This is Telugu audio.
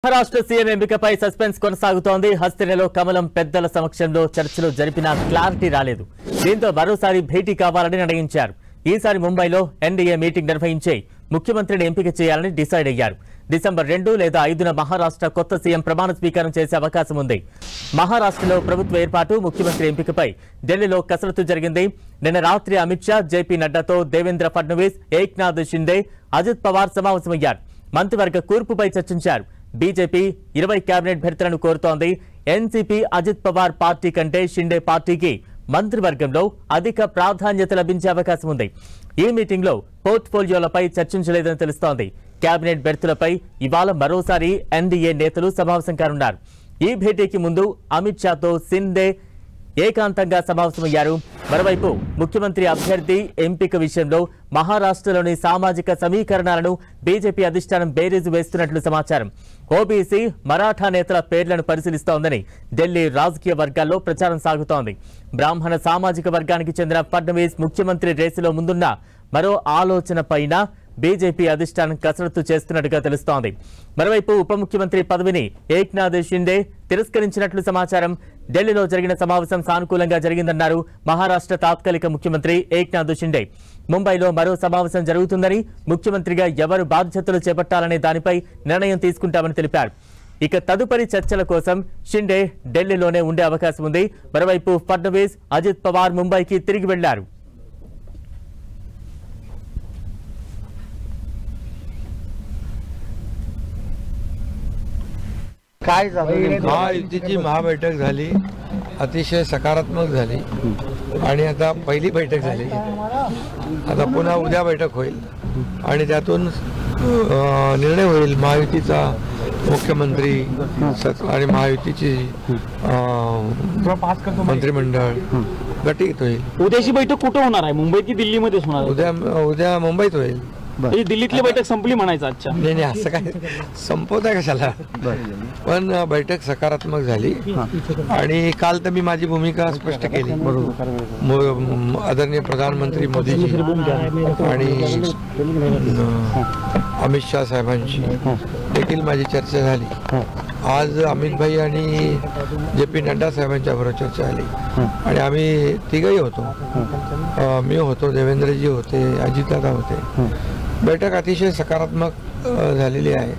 మహారాష్ట్ర సీఎం ఎంపికపై సస్పెన్స్ కొనసాగుతోంది. హస్తినలో కమలం పెద్దల సమక్షంలో చర్చలు జరిపినా క్లారిటీ రాలేదు. దీంతో మరోసారి భేటీ కావాలని నిర్ణయించారు. ఈసారి ముంబైలో ఎన్డీఏ మీటింగ్ నిర్వహించి ముఖ్యమంత్రిని ఎంపిక చేయాలని డిసైడ్ అయ్యారు. డిసెంబర్ 2 లేదా 5న మహారాష్ట్ర కొత్త సీఎం ప్రమాణ స్వీకారం చేసే అవకాశం ఉంది. మహారాష్ట్రలో ప్రభుత్వ ఏర్పాటు, ముఖ్యమంత్రి ఎంపికపై ఢిల్లీలో కసరత్తు జరిగింది. నిన్న రాత్రి అమిత్ షా, జేపీ నడ్డాతో దేవేంద్ర ఫడ్నవీస్, ఏక్నాథ్ షిండే, అజిత్ పవార్ సమావేశమయ్యారు. మంత్రివర్గ కూర్పుపై చర్చించారు. బీజేపీ 20 కేబినెట్ భర్తలను కోరుతోంది. ఎన్సీపీ అజిత్ పవార్ పార్టీ కంటే షిండే పార్టీకి మంత్రివర్గంలో అధిక ప్రాధాన్యత లభించే అవకాశం ఉంది. ఈ మీటింగ్ లో పోర్ట్ఫోలియోలపై చర్చించలేదని తెలుస్తోంది. కేబినెట్ బెర్తులపై ఇవాళ మరోసారి ఎన్డీఏ నేతలు సమావేశం కానున్నారు. ఈ భేటీకి ముందు అమిత్ షాతో షిండే ఏకాంతంగా సమావేశమయ్యారు. మరోవైపు ముఖ్యమంత్రి అభ్యర్థి ఎంపిక విషయంలో మహారాష్ట్రలోని సామాజిక సమీకరణాలను బీజేపీ అధిష్టానం బేరీజు వేస్తున్నట్లు సమాచారం. ఓబీసీ, మరాఠా నేతల పేర్లను పరిశీలిస్తోందని ఢిల్లీ రాజకీయ వర్గాల్లో ప్రచారం సాగుతోంది. బ్రాహ్మణ సామాజిక వర్గానికి చెందిన ఫడ్నవీస్ ముఖ్యమంత్రి రేసులో ముందున్న మరో ఆలోచన పైన బీజేపీ అధిష్టానం కసరత్తు చేస్తున్నట్టుగా తెలుస్తోంది. మరోవైపు ఉప ముఖ్యమంత్రి పదవిని ఏక్నాథ్ షిండే తిరస్కరించినట్లు సమాచారం. ఢిల్లీలో జరిగిన సమావేశం సానుకూలంగా జరిగిందన్నారు మహారాష్ట్ర తాత్కాలిక ముఖ్యమంత్రి ఏక్నాథ్ షిండే. ముంబైలో మరో సమావేశం జరుగుతుందని, ముఖ్యమంత్రిగా ఎవరు బాధ్యతలు చేపట్టాలనే దానిపై నిర్ణయం తీసుకుంటామని తెలిపారు. ఇక తదుపరి చర్చల కోసం షిండే ఢిల్లీలోనే ఉండే అవకాశం ఉంది. మరోవైపు ఫడ్నవీస్, అజిత్ పవార్ ముంబైకి తిరిగి వెళ్లారు. महायुतीची महाबैठक झाली, अतिशय सकारात्मक झाली आणि आता पहिली बैठक झाली. आता पुन्हा उद्या बैठक होईल आणि त्यातून निर्णय होईल. महायुतीचा मुख्यमंत्री आणि महायुतीची मंत्रिमंडळ गटित होईल. उद्याची बैठक कुठं होणार आहे? मुंबईत की दिल्लीमध्येच होणार? उद्या मुंबईत होईल. दिल्लीतली बैठक संपली म्हणायचं आजच्या? नाही, असं काय संपवताय कशाला. पण बैठक सकारात्मक झाली आणि काल तर मी माझी भूमिका स्पष्ट केली. आदरणीय प्रधानमंत्री मोदीजी आणि अमित शाह साहेबांशी देखील माझी चर्चा झाली. आज अमित भाई आणि जेपी नड्डा साहेबांच्या बरोबर चर्चा झाली आणि आम्ही तिघही होतो. मी होतो, देवेंद्रजी होते, अजितदादा होते. बैठक अतिशय सकारात्मक झालेली आहे.